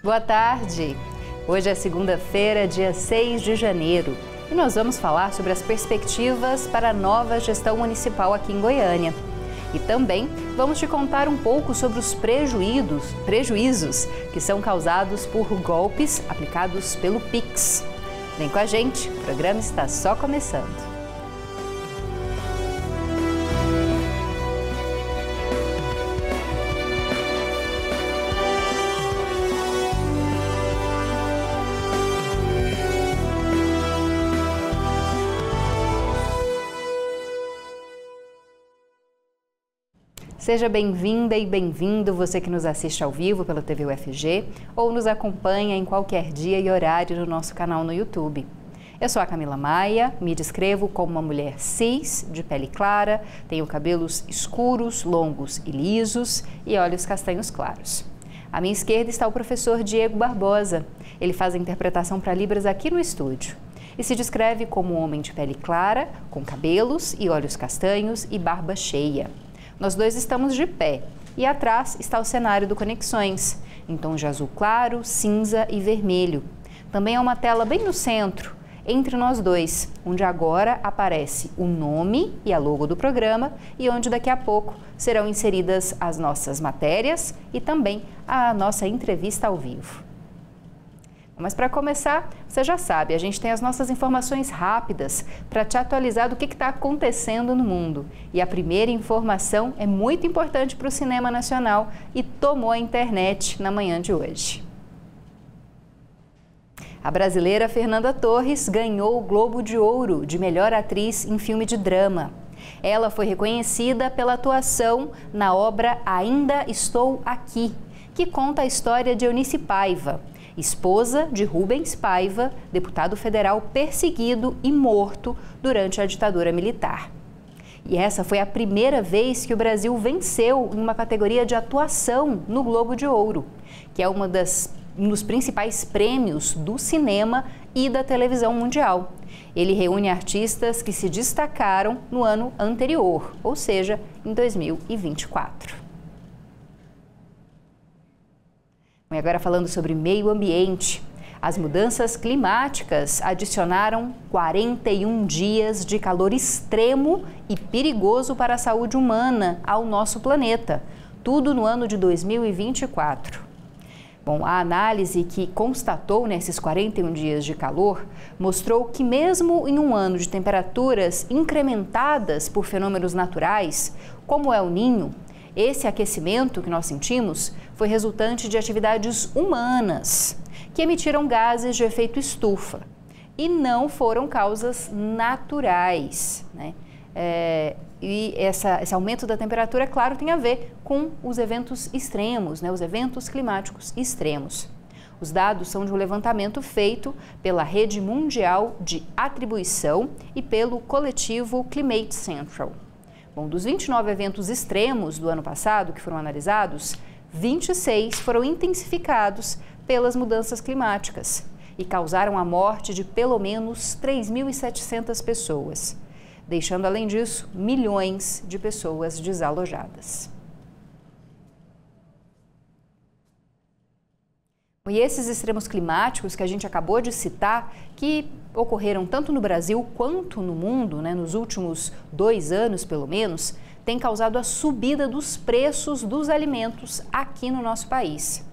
Boa tarde! Hoje é segunda-feira, dia 6 de janeiro, e nós vamos falar sobre as perspectivas para a nova gestão municipal aqui em Goiânia. E também vamos te contar um pouco sobre os prejuízos que são causados por golpes aplicados pelo Pix. Vem com a gente, o programa está só começando. Seja bem-vinda e bem-vindo você que nos assiste ao vivo pela TV UFG ou nos acompanha em qualquer dia e horário no nosso canal no YouTube. Eu sou a Camila Maia, me descrevo como uma mulher cis, de pele clara, tenho cabelos escuros, longos e lisos e olhos castanhos claros. À minha esquerda está o professor Diego Barbosa. Ele faz a interpretação para Libras aqui no estúdio e se descreve como um homem de pele clara, com cabelos e olhos castanhos e barba cheia. Nós dois estamos de pé e atrás está o cenário do Conexões, em tons de azul claro, cinza e vermelho. Também há uma tela bem no centro, entre nós dois, onde agora aparece o nome e a logo do programa e onde daqui a pouco serão inseridas as nossas matérias e também a nossa entrevista ao vivo. Mas para começar, você já sabe, a gente tem as nossas informações rápidas para te atualizar do que está acontecendo no mundo. E a primeira informação é muito importante para o cinema nacional e tomou a internet na manhã de hoje. A brasileira Fernanda Torres ganhou o Globo de Ouro de melhor atriz em filme de drama. Ela foi reconhecida pela atuação na obra Ainda Estou Aqui, que conta a história de Eunice Paiva, esposa de Rubens Paiva, deputado federal perseguido e morto durante a ditadura militar. E essa foi a primeira vez que o Brasil venceu em uma categoria de atuação no Globo de Ouro, que é um dos principais prêmios do cinema e da televisão mundial. Ele reúne artistas que se destacaram no ano anterior, ou seja, em 2024. E agora falando sobre meio ambiente, as mudanças climáticas adicionaram 41 dias de calor extremo e perigoso para a saúde humana ao nosso planeta, tudo no ano de 2024. Bom, a análise que constatou nesses 41 dias de calor mostrou que mesmo em um ano de temperaturas incrementadas por fenômenos naturais, como o El Niño, esse aquecimento que nós sentimos foi resultante de atividades humanas que emitiram gases de efeito estufa e não foram causas naturais, né? E esse aumento da temperatura, claro, tem a ver com os eventos extremos, né? Os eventos climáticos extremos. Os dados são de um levantamento feito pela Rede Mundial de Atribuição e pelo coletivo Climate Central. Bom, dos 29 eventos extremos do ano passado que foram analisados, 26 foram intensificados pelas mudanças climáticas e causaram a morte de pelo menos 3.700 pessoas, deixando, além disso, milhões de pessoas desalojadas. E esses extremos climáticos que a gente acabou de citar, que ocorreram tanto no Brasil quanto no mundo, né, nos últimos 2 anos pelo menos, têm causado a subida dos preços dos alimentos aqui no nosso país.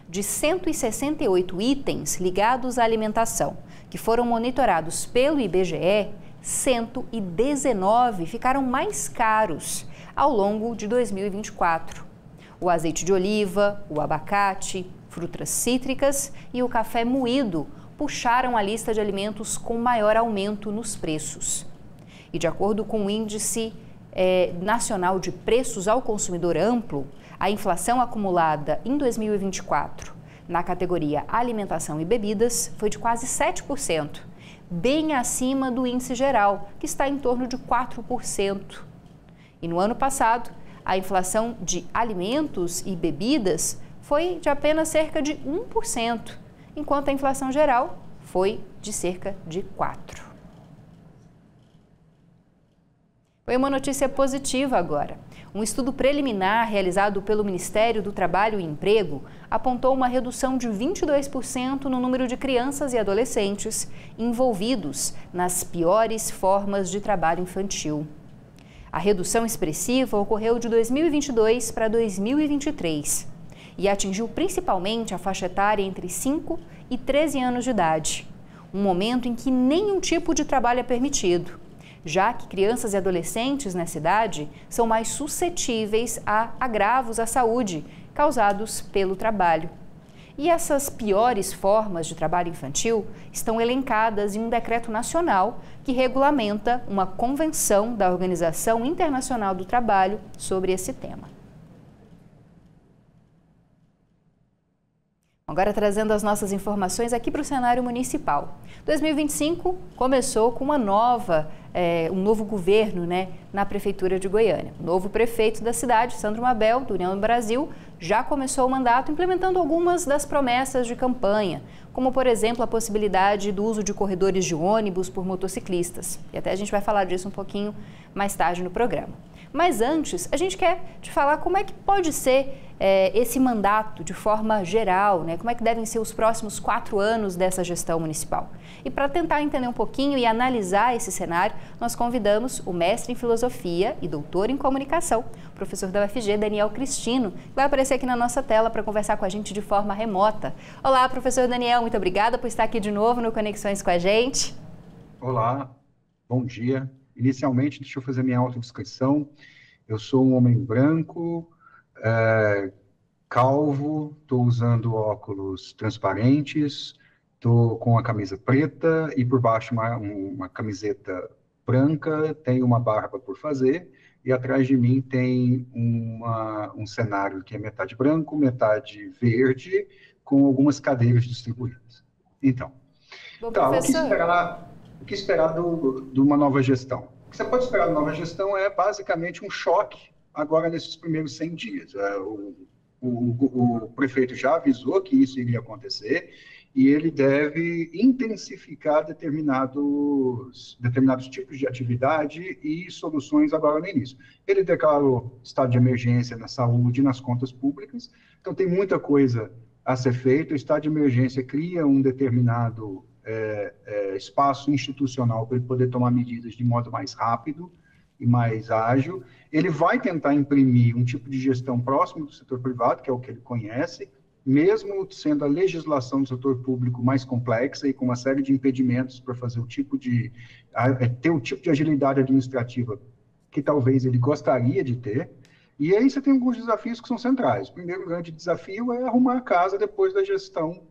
De 168 itens ligados à alimentação, que foram monitorados pelo IBGE, 119 ficaram mais caros ao longo de 2024. O azeite de oliva, o abacate, frutas cítricas e o café moído puxaram a lista de alimentos com maior aumento nos preços. E de acordo com o Índice Nacional de Preços ao Consumidor Amplo, a inflação acumulada em 2024 na categoria alimentação e bebidas foi de quase 7%, bem acima do índice geral, que está em torno de 4%. E no ano passado, a inflação de alimentos e bebidas foi de apenas cerca de 1%, enquanto a inflação geral foi de cerca de 4%. Foi uma notícia positiva agora. Um estudo preliminar realizado pelo Ministério do Trabalho e Emprego apontou uma redução de 22% no número de crianças e adolescentes envolvidos nas piores formas de trabalho infantil. A redução expressiva ocorreu de 2022 para 2023 e atingiu principalmente a faixa etária entre 5 e 13 anos de idade, um momento em que nenhum tipo de trabalho é permitido, já que crianças e adolescentes nessa idade são mais suscetíveis a agravos à saúde causados pelo trabalho. E essas piores formas de trabalho infantil estão elencadas em um decreto nacional que regulamenta uma convenção da Organização Internacional do Trabalho sobre esse tema. Agora trazendo as nossas informações aqui para o cenário municipal. 2025 começou com um novo governo, na Prefeitura de Goiânia. O novo prefeito da cidade, Sandro Mabel, do União do Brasil, já começou o mandato implementando algumas das promessas de campanha, como, por exemplo, a possibilidade do uso de corredores de ônibus por motociclistas. E até a gente vai falar disso um pouquinho mais tarde no programa. Mas antes, a gente quer te falar como é que pode ser esse mandato de forma geral, como é que devem ser os próximos 4 anos dessa gestão municipal. E para tentar entender um pouquinho e analisar esse cenário, nós convidamos o mestre em filosofia e doutor em comunicação, professor da UFG, Daniel Cristino, que vai aparecer aqui na nossa tela para conversar com a gente de forma remota. Olá, professor Daniel, muito obrigada por estar aqui de novo no Conexões com a gente. Olá, bom dia. Inicialmente, deixa eu fazer minha autodescrição. Eu sou um homem branco, calvo, estou usando óculos transparentes, estou com a camisa preta e por baixo uma camiseta branca, tenho uma barba por fazer e atrás de mim tem um cenário que é metade branco, metade verde, com algumas cadeiras distribuídas. Então, Bom, o que esperar de uma nova gestão? O que você pode esperar da nova gestão é basicamente um choque agora nesses primeiros 100 dias. O prefeito já avisou que isso iria acontecer e ele deve intensificar determinados tipos de atividade e soluções agora no início. Ele declarou estado de emergência na saúde e nas contas públicas, então tem muita coisa a ser feita. O estado de emergência cria um determinado espaço institucional para ele poder tomar medidas de modo mais rápido e mais ágil. Ele vai tentar imprimir um tipo de gestão próximo do setor privado, que é o que ele conhece, mesmo sendo a legislação do setor público mais complexa e com uma série de impedimentos para fazer ter o tipo de agilidade administrativa que talvez ele gostaria de ter. E aí você tem alguns desafios que são centrais. O primeiro grande desafio é arrumar a casa depois da gestão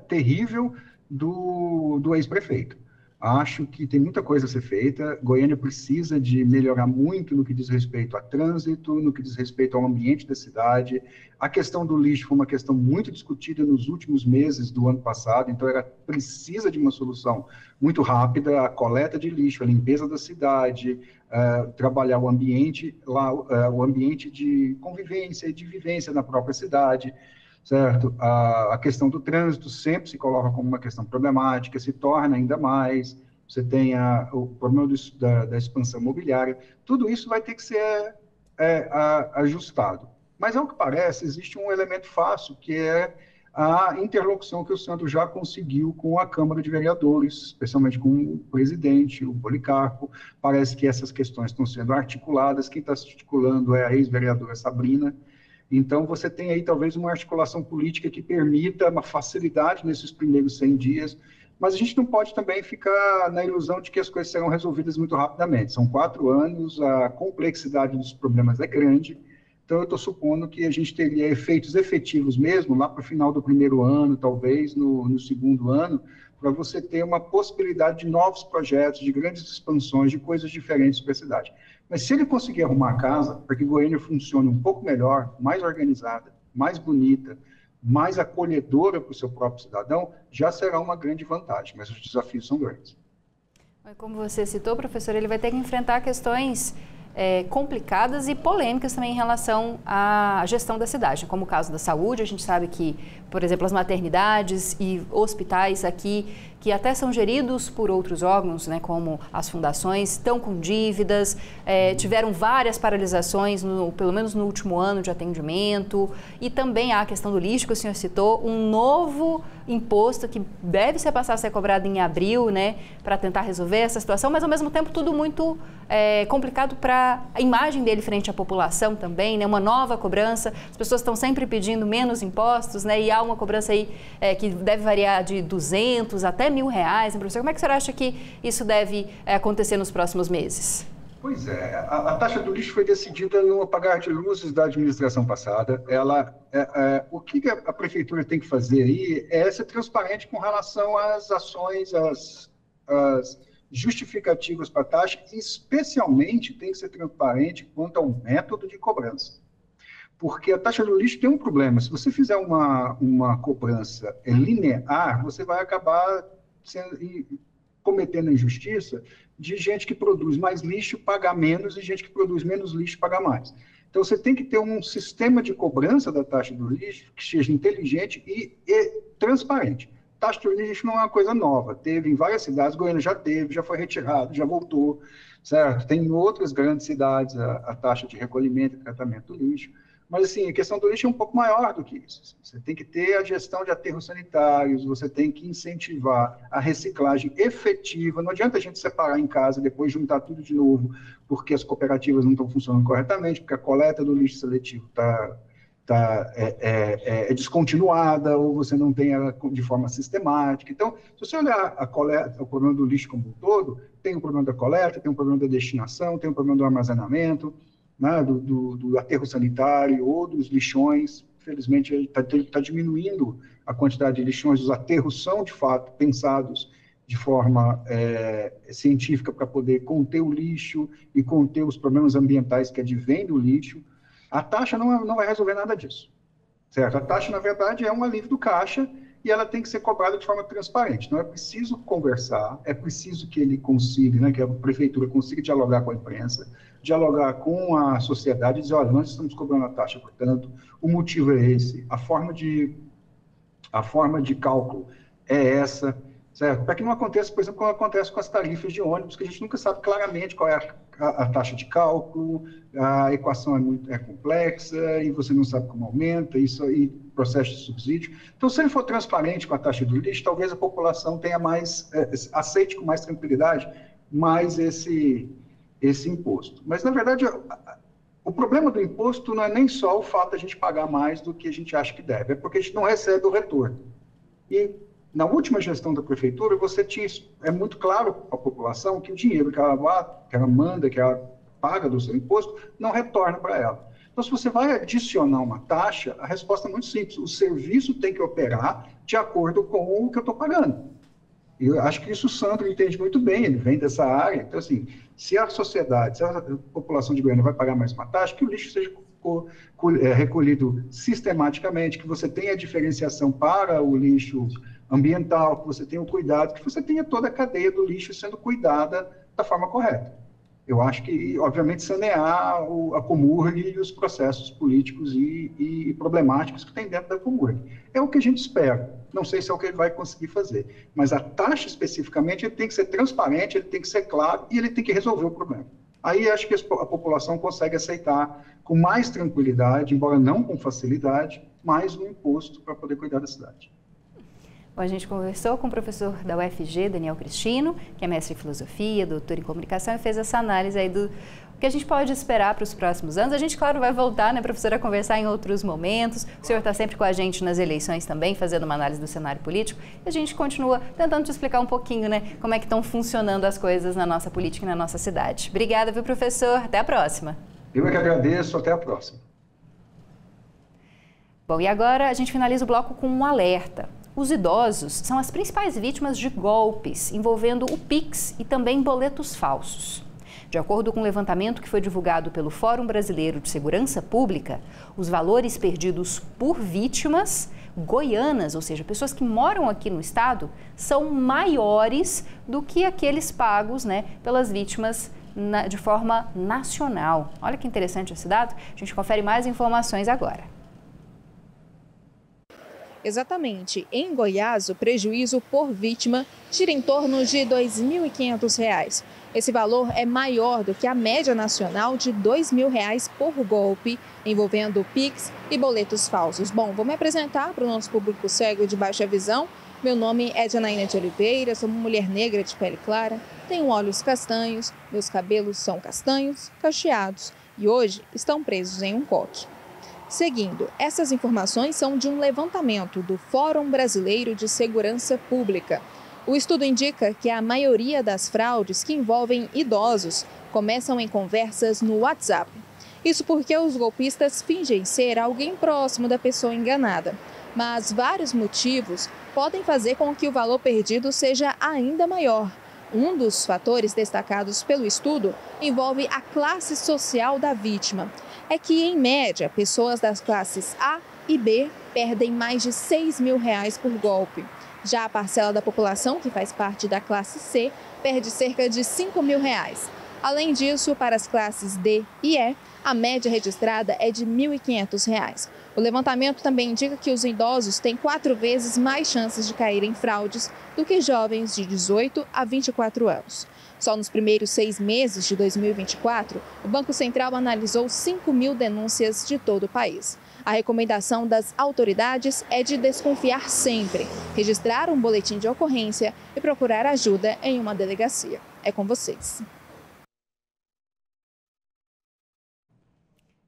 terrível do ex-prefeito. Acho que tem muita coisa a ser feita. Goiânia precisa de melhorar muito no que diz respeito a trânsito, no que diz respeito ao ambiente da cidade. A questão do lixo foi uma questão muito discutida nos últimos meses do ano passado, então ela precisa de uma solução muito rápida. A coleta de lixo, a limpeza da cidade, trabalhar o ambiente de convivência e de vivência na própria cidade. Certo? A questão do trânsito sempre se coloca como uma questão problemática, se torna ainda mais. Você tem o problema da expansão imobiliária. Tudo isso vai ter que ser ajustado. Mas, ao que parece, existe um elemento fácil, que é a interlocução que o Sandro já conseguiu com a Câmara de Vereadores, especialmente com o presidente, o Policarpo. Parece que essas questões estão sendo articuladas. Quem está se articulando é a ex-vereadora Sabrina. Então, você tem aí talvez uma articulação política que permita uma facilidade nesses primeiros 100 dias, mas a gente não pode também ficar na ilusão de que as coisas serão resolvidas muito rapidamente. São 4 anos, a complexidade dos problemas é grande, então eu estou supondo que a gente teria efeitos efetivos mesmo lá para o final do primeiro ano, talvez no segundo ano, para você ter uma possibilidade de novos projetos, de grandes expansões, de coisas diferentes para a cidade. Mas se ele conseguir arrumar a casa para que Goiânia funcione um pouco melhor, mais organizada, mais bonita, mais acolhedora para o seu próprio cidadão, já será uma grande vantagem, mas os desafios são grandes. Como você citou, professor, ele vai ter que enfrentar questões complicadas e polêmicas também em relação à gestão da cidade, como o caso da saúde. A gente sabe que, por exemplo, as maternidades e hospitais aqui que até são geridos por outros órgãos, né, como as fundações, estão com dívidas, tiveram várias paralisações, pelo menos no último ano de atendimento, e também há a questão do lixo que o senhor citou, um novo imposto que deve passar a ser cobrado em abril, né, para tentar resolver essa situação, mas ao mesmo tempo tudo muito complicado para a imagem dele frente à população também, né, uma nova cobrança, as pessoas estão sempre pedindo menos impostos, né, e há uma cobrança aí que deve variar de 200 até R$1.000, né, professor? Como é que o senhor acha que isso deve acontecer nos próximos meses? Pois é, a taxa do lixo foi decidida no apagar de luzes da administração passada. O que a prefeitura tem que fazer aí é ser transparente com relação às ações, às justificativas para a taxa, e especialmente tem que ser transparente quanto ao método de cobrança. Porque a taxa do lixo tem um problema. Se você fizer uma cobrança linear, você vai acabar cometendo injustiça de gente que produz mais lixo pagar menos e gente que produz menos lixo pagar mais. Então, você tem que ter um sistema de cobrança da taxa do lixo que seja inteligente e transparente. Taxa do lixo não é uma coisa nova. Teve em várias cidades, Goiânia já teve, já foi retirado, já voltou, certo? Tem em outras grandes cidades a taxa de recolhimento e tratamento do lixo. Mas, assim, a questão do lixo é um pouco maior do que isso. Você tem que ter a gestão de aterros sanitários, você tem que incentivar a reciclagem efetiva. Não adianta a gente separar em casa, depois juntar tudo de novo, porque as cooperativas não estão funcionando corretamente, porque a coleta do lixo seletivo é descontinuada, ou você não tem ela de forma sistemática. Então, se você olhar a coleta, o problema do lixo como um todo, tem o problema da coleta, tem o problema da destinação, tem o problema do armazenamento, né, do aterro sanitário ou dos lixões. Infelizmente, está diminuindo a quantidade de lixões. Os aterros são, de fato, pensados de forma científica para poder conter o lixo e conter os problemas ambientais que advêm do lixo. A taxa não vai resolver nada disso, certo? A taxa, na verdade, é um alívio do caixa e ela tem que ser cobrada de forma transparente. Não é preciso conversar, é preciso que ele consiga, né, que a prefeitura consiga dialogar com a imprensa, dialogar com a sociedade e dizer, olha, nós estamos cobrando a taxa, portanto, o motivo é esse, a forma de cálculo é essa, certo? Para que não aconteça, por exemplo, como acontece com as tarifas de ônibus, que a gente nunca sabe claramente qual é a taxa de cálculo, a equação é complexa e você não sabe como aumenta, isso aí, processo de subsídio. Então, se ele for transparente com a taxa do lixo, talvez a população tenha aceite com mais tranquilidade mais esse imposto. Mas, na verdade, o problema do imposto não é nem só o fato de a gente pagar mais do que a gente acha que deve, é porque a gente não recebe o retorno. E, na última gestão da prefeitura, é muito claro para a população que o dinheiro que ela manda, que ela paga do seu imposto, não retorna para ela. Então, se você vai adicionar uma taxa, a resposta é muito simples. O serviço tem que operar de acordo com o que eu estou pagando. E eu acho que isso o Sandro entende muito bem, ele vem dessa área. Então, assim, se a sociedade, se a população de Goiânia vai pagar mais uma taxa, que o lixo seja recolhido sistematicamente, que você tenha a diferenciação para o lixo ambiental, que você tenha o cuidado, que você tenha toda a cadeia do lixo sendo cuidada da forma correta. Eu acho que, obviamente, sanear a Comurg e os processos políticos e problemáticos que tem dentro da Comurg. É o que a gente espera. Não sei se é o que ele vai conseguir fazer. Mas a taxa, especificamente, ele tem que ser transparente, ele tem que ser claro e ele tem que resolver o problema. Aí acho que a população consegue aceitar com mais tranquilidade, embora não com facilidade, mais um imposto para poder cuidar da cidade. Bom, a gente conversou com o professor da UFG, Daniel Cristino, que é mestre em filosofia, doutor em comunicação, e fez essa análise aí do que a gente pode esperar para os próximos anos. A gente, claro, vai voltar, né, professora, a conversar em outros momentos. O senhor está sempre com a gente nas eleições também, fazendo uma análise do cenário político. E a gente continua tentando te explicar um pouquinho, né, como é que estão funcionando as coisas na nossa política e na nossa cidade. Obrigada, viu, professor? Até a próxima. Eu é que agradeço. Até a próxima. Bom, e agora a gente finaliza o bloco com um alerta. Os idosos são as principais vítimas de golpes envolvendo o Pix e também boletos falsos. De acordo com um levantamento que foi divulgado pelo Fórum Brasileiro de Segurança Pública, os valores perdidos por vítimas goianas, ou seja, pessoas que moram aqui no estado, são maiores do que aqueles pagos, né, pelas vítimas de forma nacional. Olha que interessante esse dado. A gente confere mais informações agora. Exatamente, em Goiás, o prejuízo por vítima gira em torno de R$ 2.500. Esse valor é maior do que a média nacional de R$ 2.000 por golpe, envolvendo Pix e boletos falsos. Bom, vou me apresentar para o nosso público cego de baixa visão. Meu nome é Janaína de Oliveira, sou uma mulher negra de pele clara, tenho olhos castanhos, meus cabelos são castanhos, cacheados e hoje estão presos em um coque. Seguindo, essas informações são de um levantamento do Fórum Brasileiro de Segurança Pública. O estudo indica que a maioria das fraudes que envolvem idosos começam em conversas no WhatsApp. Isso porque os golpistas fingem ser alguém próximo da pessoa enganada. Mas vários motivos podem fazer com que o valor perdido seja ainda maior. Um dos fatores destacados pelo estudo envolve a classe social da vítima. É que, em média, pessoas das classes A e B perdem mais de R$ 6.000 por golpe. Já a parcela da população que faz parte da classe C perde cerca de R$ 5.000. Além disso, para as classes D e E, a média registrada é de R$ 1.500. O levantamento também indica que os idosos têm 4 vezes mais chances de cair em fraudes do que jovens de 18 a 24 anos. Só nos primeiros 6 meses de 2024, o Banco Central analisou 5.000 denúncias de todo o país. A recomendação das autoridades é de desconfiar sempre, registrar um boletim de ocorrência e procurar ajuda em uma delegacia. É com vocês.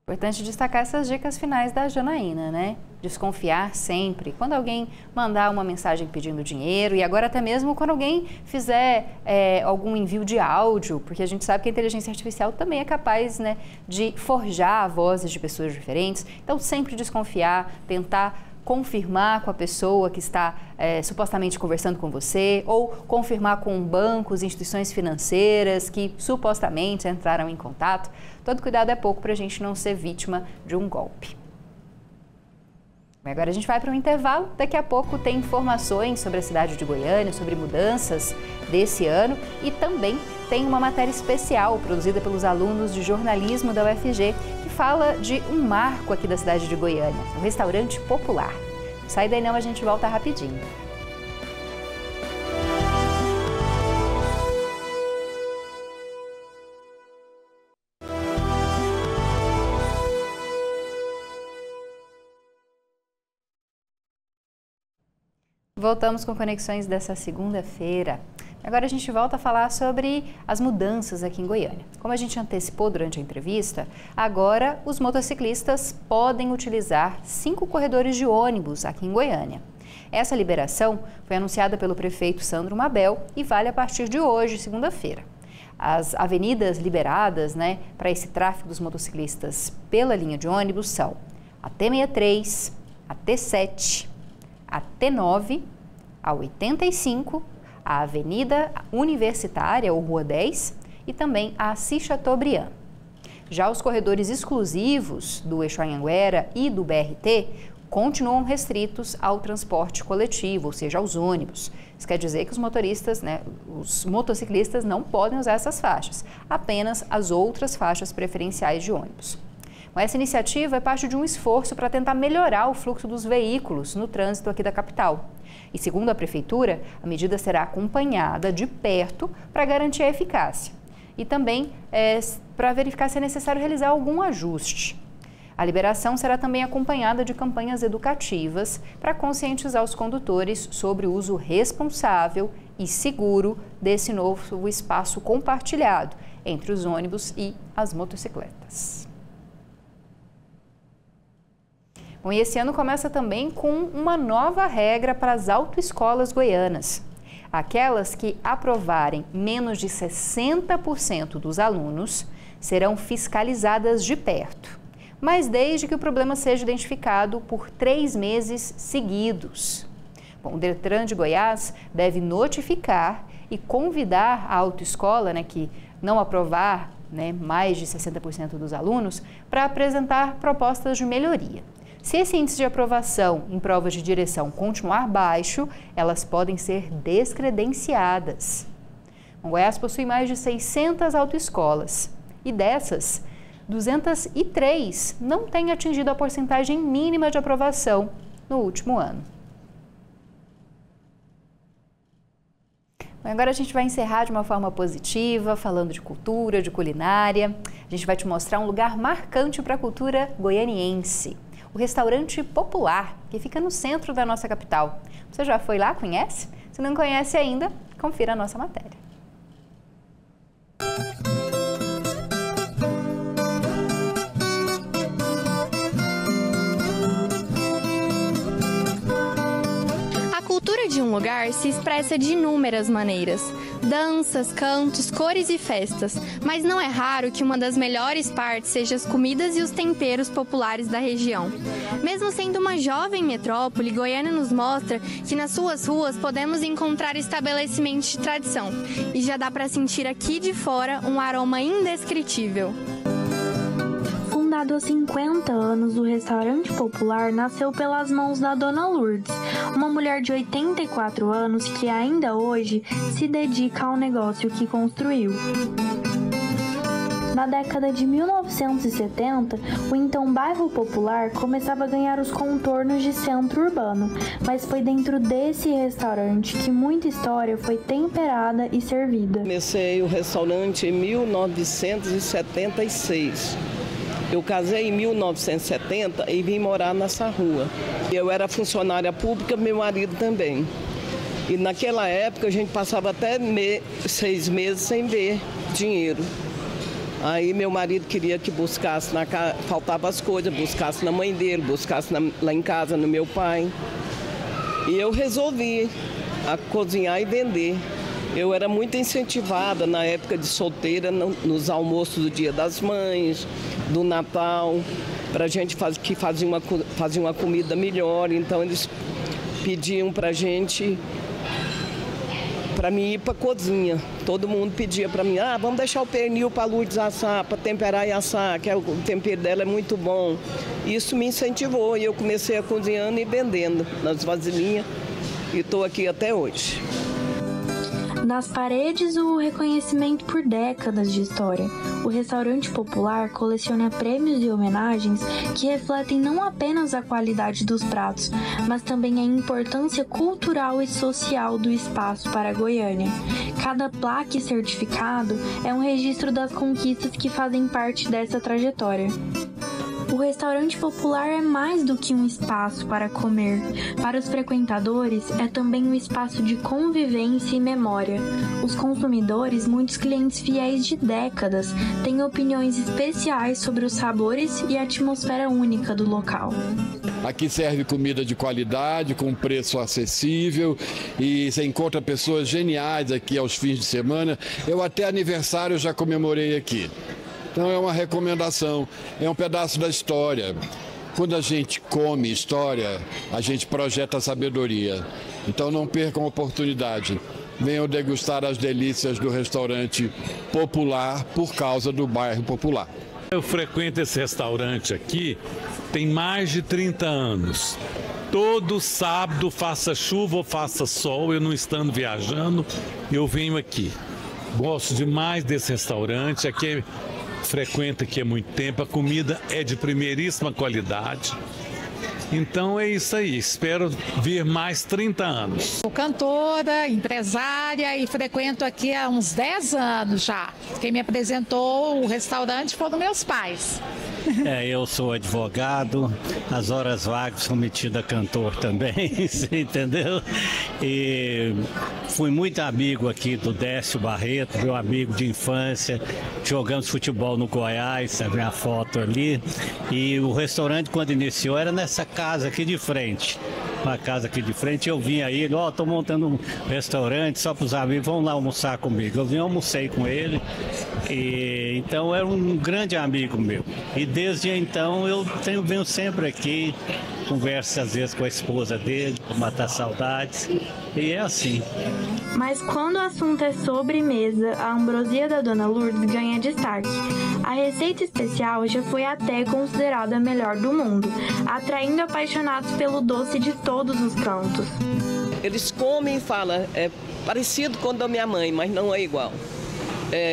Importante destacar essas dicas finais da Janaína, né? Desconfiar sempre. Quando alguém mandar uma mensagem pedindo dinheiro e agora até mesmo quando alguém fizer algum envio de áudio, porque a gente sabe que a inteligência artificial também é capaz, né, de forjar vozes de pessoas diferentes. Então, sempre desconfiar, tentar confirmar com a pessoa que está supostamente conversando com você ou confirmar com bancos, instituições financeiras que supostamente entraram em contato. Todo cuidado é pouco para a gente não ser vítima de um golpe. Agora a gente vai para um intervalo. Daqui a pouco tem informações sobre a cidade de Goiânia, sobre mudanças desse ano e também tem uma matéria especial produzida pelos alunos de jornalismo da UFG que fala de um marco aqui da cidade de Goiânia, um restaurante popular. Não sai daí não, a gente volta rapidinho. Voltamos com conexões dessa segunda-feira. Agora a gente volta a falar sobre as mudanças aqui em Goiânia. Como a gente antecipou durante a entrevista, agora os motociclistas podem utilizar 5 corredores de ônibus aqui em Goiânia. Essa liberação foi anunciada pelo prefeito Sandro Mabel e vale a partir de hoje, segunda-feira. As avenidas liberadas, para esse tráfego dos motociclistas pela linha de ônibus são a T63, a T7, a T9, a 85, a Avenida Universitária, ou Rua 10, e também a Assis Chateaubriand. Já os corredores exclusivos do Eixo Anhanguera e do BRT continuam restritos ao transporte coletivo, ou seja, aos ônibus. Isso quer dizer que os motoristas, os motociclistas não podem usar essas faixas, apenas as outras faixas preferenciais de ônibus. Essa iniciativa é parte de um esforço para tentar melhorar o fluxo dos veículos no trânsito aqui da capital. E segundo a Prefeitura, a medida será acompanhada de perto para garantir a eficácia. E também para verificar se é necessário realizar algum ajuste. A liberação será também acompanhada de campanhas educativas para conscientizar os condutores sobre o uso responsável e seguro desse novo espaço compartilhado entre os ônibus e as motocicletas. Bom, e esse ano começa também com uma nova regra para as autoescolas goianas. Aquelas que aprovarem menos de 60% dos alunos serão fiscalizadas de perto, mas desde que o problema seja identificado por 3 meses seguidos. Bom, o Detran de Goiás deve notificar e convidar a autoescola, que não aprovar mais de 60% dos alunos, para apresentar propostas de melhoria. Se esse índice de aprovação em provas de direção continuar baixo, elas podem ser descredenciadas. O Goiás possui mais de 600 autoescolas e dessas, 203 não têm atingido a porcentagem mínima de aprovação no último ano. Bom, agora a gente vai encerrar de uma forma positiva, falando de cultura, de culinária. A gente vai te mostrar um lugar marcante para a cultura goianiense. O Restaurante Popular, que fica no centro da nossa capital. Você já foi lá, conhece? Se não conhece ainda, confira a nossa matéria. A cultura de um lugar se expressa de inúmeras maneiras. Danças, cantos, cores e festas, mas não é raro que uma das melhores partes seja as comidas e os temperos populares da região. Mesmo sendo uma jovem metrópole, Goiânia nos mostra que nas suas ruas podemos encontrar estabelecimentos de tradição e já dá para sentir aqui de fora um aroma indescritível. Fundado há 50 anos, o Restaurante Popular nasceu pelas mãos da Dona Lourdes, uma mulher de 84 anos que ainda hoje se dedica ao negócio que construiu. Na década de 1970, o então bairro Popular começava a ganhar os contornos de centro urbano, mas foi dentro desse restaurante que muita história foi temperada e servida. Comecei o restaurante em 1976. Eu casei em 1970 e vim morar nessa rua. Eu era funcionária pública, meu marido também. E naquela época a gente passava até 6 meses sem ver dinheiro. Aí meu marido queria que buscasse na casa, faltava as coisas, buscasse na mãe dele, buscasse lá em casa, no meu pai. E eu resolvi cozinhar e vender. Eu era muito incentivada na época de solteira, nos almoços do Dia das Mães, do Natal, para a gente fazer uma comida melhor. Então eles pediam para a gente, para mim ir para a cozinha. Todo mundo pedia para mim, vamos deixar o pernil para a Lourdes assar, para temperar e assar, que o tempero dela é muito bom. Isso me incentivou e eu comecei a cozinhando e vendendo nas vasilhinhas e estou aqui até hoje. Nas paredes, o reconhecimento por décadas de história. O Restaurante Popular coleciona prêmios e homenagens que refletem não apenas a qualidade dos pratos, mas também a importância cultural e social do espaço para Goiânia. Cada placa e certificado é um registro das conquistas que fazem parte dessa trajetória. O Restaurante Popular é mais do que um espaço para comer. Para os frequentadores, é também um espaço de convivência e memória. Os consumidores, muitos clientes fiéis de décadas, têm opiniões especiais sobre os sabores e a atmosfera única do local. Aqui serve comida de qualidade, com preço acessível e você encontra pessoas geniais aqui aos fins de semana. Eu até aniversário já comemorei aqui. Então é uma recomendação, é um pedaço da história. Quando a gente come história, a gente projeta sabedoria. Então não percam a oportunidade. Venham degustar as delícias do Restaurante Popular por causa do bairro Popular. Eu frequento esse restaurante aqui tem mais de 30 anos. Todo sábado, faça chuva ou faça sol, eu não estando viajando, eu venho aqui. Gosto demais desse restaurante, aqui frequento aqui há muito tempo, a comida é de primeiríssima qualidade. Então é isso aí, espero vir mais 30 anos. Sou cantora, empresária e frequento aqui há uns 10 anos já. Quem me apresentou o restaurante foram meus pais. Eu sou advogado, as horas vagas sou metido a cantor também, você entendeu? E fui muito amigo aqui do Décio Barreto, meu amigo de infância, jogamos futebol no Goiás, tá vendo a foto ali, e o restaurante quando iniciou era nessa casa aqui de frente. Uma casa aqui de frente, eu vim aí, tô montando um restaurante só para os amigos, vão lá almoçar comigo. Eu vim, almocei com ele, e então era um grande amigo meu. E desde então venho sempre aqui, converso às vezes com a esposa dele, para matar saudades, e é assim. Mas quando o assunto é sobremesa, a ambrosia da Dona Lourdes ganha destaque. A receita especial já foi até considerada a melhor do mundo, atraindo apaixonados pelo doce de todos os cantos. Eles comem e falam, é parecido com o da minha mãe, mas não é igual.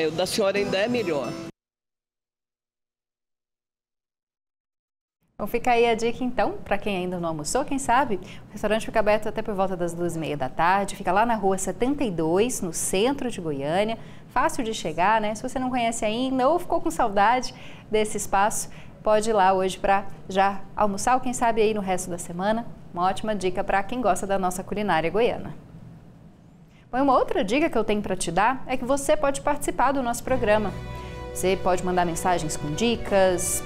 O da senhora ainda é melhor. Então fica aí a dica então, para quem ainda não almoçou, quem sabe, o restaurante fica aberto até por volta das 2h30 da tarde, fica lá na rua 72, no centro de Goiânia, fácil de chegar, né? Se você não conhece ainda ou ficou com saudade desse espaço, pode ir lá hoje para já almoçar ou quem sabe aí no resto da semana. Uma ótima dica para quem gosta da nossa culinária goiana. Bom, uma outra dica que eu tenho para te dar é que você pode participar do nosso programa. Você pode mandar mensagens com dicas,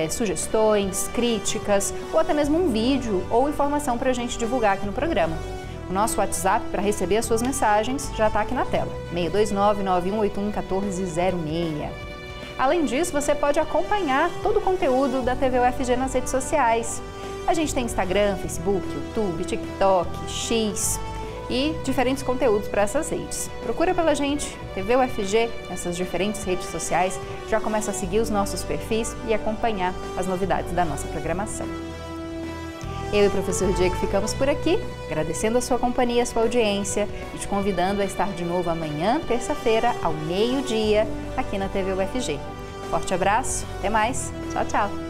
sugestões, críticas ou até mesmo um vídeo ou informação para a gente divulgar aqui no programa. O nosso WhatsApp para receber as suas mensagens já está aqui na tela, 629-9181-1406. Além disso, você pode acompanhar todo o conteúdo da TV UFG nas redes sociais. A gente tem Instagram, Facebook, YouTube, TikTok, X e diferentes conteúdos para essas redes. Procura pela gente, TV UFG, nessas diferentes redes sociais, já começa a seguir os nossos perfis e acompanhar as novidades da nossa programação. Eu e o professor Diego ficamos por aqui, agradecendo a sua companhia, a sua audiência e te convidando a estar de novo amanhã, terça-feira, ao meio-dia, aqui na TV UFG. Forte abraço, até mais, tchau, tchau!